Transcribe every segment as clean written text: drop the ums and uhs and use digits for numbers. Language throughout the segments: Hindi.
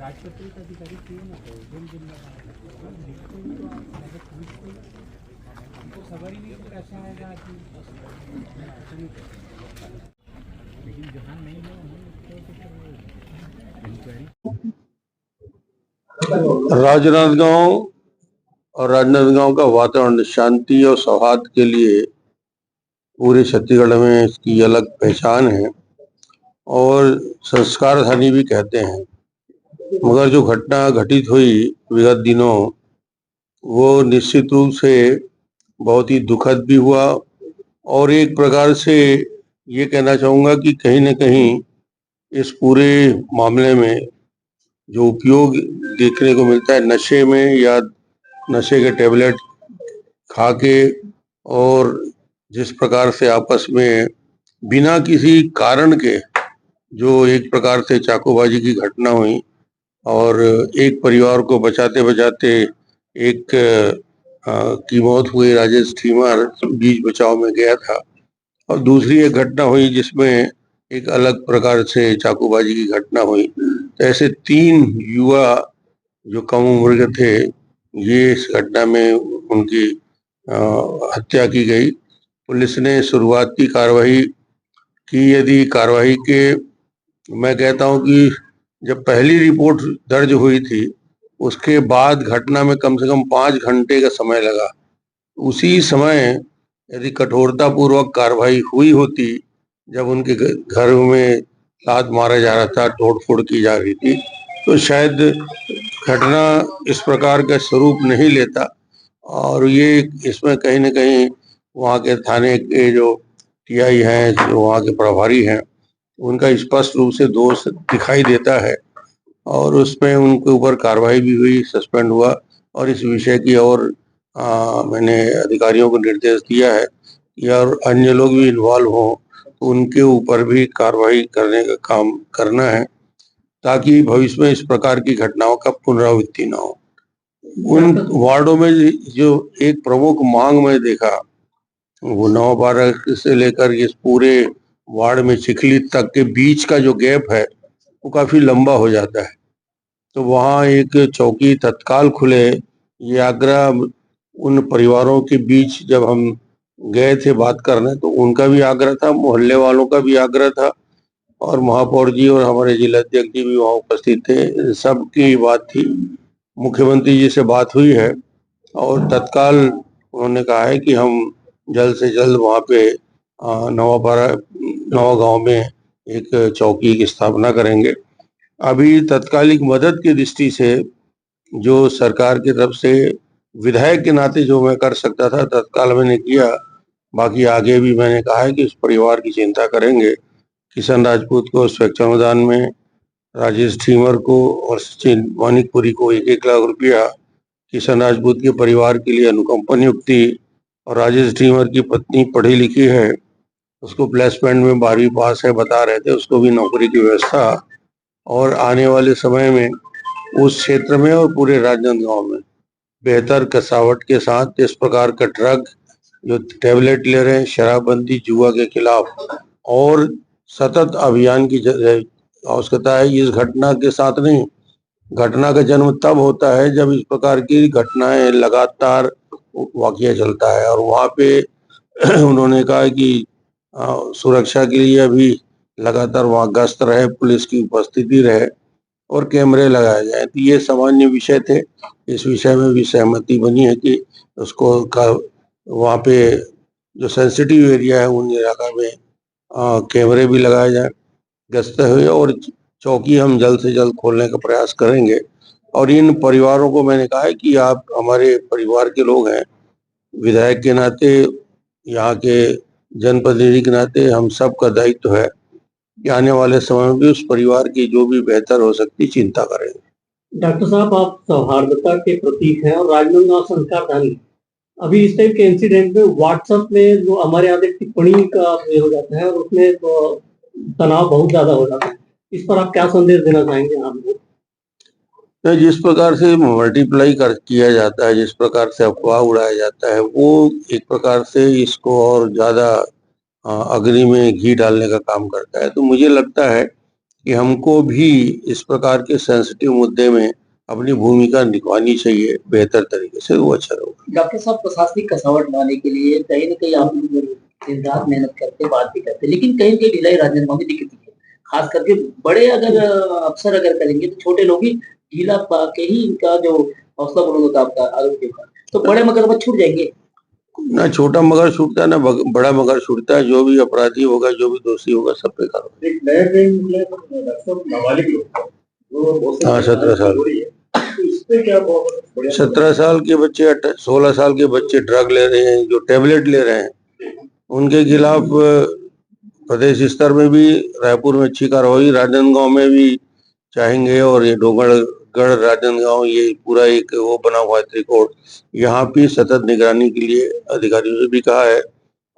राजपत्रित अधिकारी क्यों ना हो दिन लगा लिखते ही तो आप अगर पूछते हमको खबर ही नहीं कि कैसे आएगा आदमी लेकिन जहाँ नहीं है इंक्वायरी। राजनांदगांव और राजनांदगांव का वातावरण शांति और सौहार्द के लिए पूरे छत्तीसगढ़ में इसकी अलग पहचान है और संस्कार धनी भी कहते हैं। मगर जो घटना घटित हुई विगत दिनों वो निश्चित रूप से बहुत ही दुखद भी हुआ और एक प्रकार से ये कहना चाहूँगा कि कहीं न कहीं इस पूरे मामले में जो उपयोग देखने को मिलता है नशे में या नशे के टेबलेट खा के और जिस प्रकार से आपस में बिना किसी कारण के जो एक प्रकार से चाकूबाजी की घटना हुई और एक परिवार को बचाते बचाते एक की मौत हुई। राजेश ठीमर बीच बचाव में गया था और दूसरी एक घटना हुई जिसमें एक अलग प्रकार से चाकूबाजी की घटना हुई। तो ऐसे 3 युवा जो कम उम्र के थे ये इस घटना में उनकी हत्या की गई। पुलिस ने शुरुआती कार्रवाई की। यदि कार्रवाई के मैं कहता हूं कि जब पहली रिपोर्ट दर्ज हुई थी उसके बाद घटना में कम से कम 5 घंटे का समय लगा। उसी समय यदि कठोरता पूर्वक कार्रवाई हुई होती जब उनके घर में लात मारा जा रहा था, तोड़फोड़ की जा रही थी, तो शायद घटना इस प्रकार का स्वरूप नहीं लेता। और ये इसमें कहीं न कहीं वहाँ के थाने के जो टीआई हैं, जो वहाँ के प्रभारी हैं, उनका स्पष्ट रूप से दोष दिखाई देता है और उसमें उनके ऊपर कार्रवाई भी हुई, सस्पेंड हुआ। और इस विषय की और मैंने अधिकारियों को निर्देश दिया है कि और अन्य लोग भी इन्वॉल्व हों तो उनके ऊपर भी कार्रवाई करने का काम करना है ताकि भविष्य में इस प्रकार की घटनाओं का पुनरावृत्ति न हो। उन वार्डों में जो एक प्रमुख मांग मैं देखा वो नवापारा से लेकर इस पूरे वार्ड में चिखली तक के बीच का जो गैप है वो काफी लंबा हो जाता है। तो वहाँ एक चौकी तत्काल खुले, ये आग्रह उन परिवारों के बीच जब हम गए थे बात करने तो उनका भी आग्रह था, मोहल्ले वालों का भी आग्रह था और महापौर जी और हमारे जिला अध्यक्ष जी भी वहाँ उपस्थित थे। सबकी बात थी। मुख्यमंत्री जी से बात हुई है और तत्काल उन्होंने कहा है कि हम जल्द से जल्द वहाँ पे नवापारा नवा गांव में एक चौकी की स्थापना करेंगे। अभी तत्कालिक मदद की दृष्टि से जो सरकार की तरफ से विधायक के नाते जो मैं कर सकता था तत्काल मैंने किया। बाकी आगे भी मैंने कहा है कि उस परिवार की चिंता करेंगे। किशन राजपूत को स्वैच्छानुदान में, राजेश ठीमर को और सचिन मानिकपुरी को 1-1 लाख रुपया, किशन राजपूत के परिवार के लिए अनुकंपा नियुक्ति और राजेश ठीमर की पत्नी पढ़ी लिखी है, उसको प्लेसमेंट में 12वीं पास है बता रहे थे, उसको भी नौकरी की व्यवस्था और आने वाले समय में उस क्षेत्र में और पूरे राजनांदगांव में बेहतर कसावट के साथ इस प्रकार का ड्रग जो टैबलेट ले रहे हैं, शराबबंदी, जुआ के खिलाफ और सतत अभियान की आवश्यकता है। इस घटना के साथ नहीं, घटना का जन्म तब होता है जब इस प्रकार की घटनाएं लगातार वाकया चलता है और वहाँ पे उन्होंने कहा कि सुरक्षा के लिए अभी लगातार वहाँ गश्त रहे, पुलिस की उपस्थिति रहे और कैमरे लगाए जाए। तो ये सामान्य विषय थे। इस विषय में भी सहमति बनी है कि उसको वहाँ पे जो सेंसिटिव एरिया है उन इलाका में कैमरे भी लगाए जाए, गश्त हुए और चौकी हम जल्द से जल्द खोलने का प्रयास करेंगे। और इन परिवारों को मैंने कहा है कि आप हमारे परिवार के लोग हैं, विधायक के नाते, यहाँ के जनप्रतिनिधि के नाते हम सब का दायित्व है कि आने वाले समय में भी उस परिवार की जो भी बेहतर हो सकती चिंता करेंगे। डॉक्टर साहब, आप सौहार्दता के प्रतीक हैं और राजनांदगांव संस्कार धनी। अभी इस टाइप के इंसिडेंट में व्हाट्सएप में जो हमारे यहाँ टिप्पणी का ये हो जाता है और उसमें तो तनाव बहुत ज्यादा हो जाता है, इस पर आप क्या संदेश देना चाहेंगे आपको? जिस प्रकार से मल्टीप्लाई कर किया जाता है, जिस प्रकार से अफवाह उड़ाया जाता है, वो एक प्रकार से इसको और ज्यादा अग्नि में घी डालने का काम करता है। तो मुझे लगता है कि हमको भी इस प्रकार के सेंसिटिव मुद्दे में अपनी भूमिका निभानी चाहिए बेहतर तरीके से, वो अच्छा होगा। डॉक्टर साहब, प्रशासनिक कसावट लाने के लिए कहीं न कहीं आप लोग दिन रात मेहनत करते, बात भी करते, लेकिन कहीं न कहीं ढिलाई राजनामा में दिखती है। खास करके बड़े अगर अफ़सर अगर करेंगे तो छोटे लोग ही ढीला पा के ही इनका जो हौसला बुलंद होता है आपका आरोग्य का, तो बड़े मगरमच्छ छूट जाएँगे। ना छोटा मगर छूटता है ना बड़ा मगर छूटता है। जो भी अपराधी होगा, जो भी दोषी होगा, सब पे कार्रवाई। एक नया ट्रेंड निकला है, डॉक्टर नाबालिग लोग वो बहुत से हाँ, 17 साल। हो रही है, तो इस पे क्या बहुत बढ़िया 17 साल के बच्चे 16 साल के बच्चे ड्रग ले रहे हैं, जो टेबलेट ले रहे हैं, उनके खिलाफ प्रदेश स्तर में भी रायपुर में अच्छी कार्रवाई, राजनांदगांव में भी चाहेंगे, और ये डोंगरगढ़ राजनांदगांव ये पूरा एक वो बना हुआ है त्रिकोण, यहाँ भी सतत निगरानी के लिए अधिकारियों से भी कहा है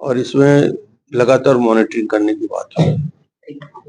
और इसमें लगातार मॉनिटरिंग करने की बात है।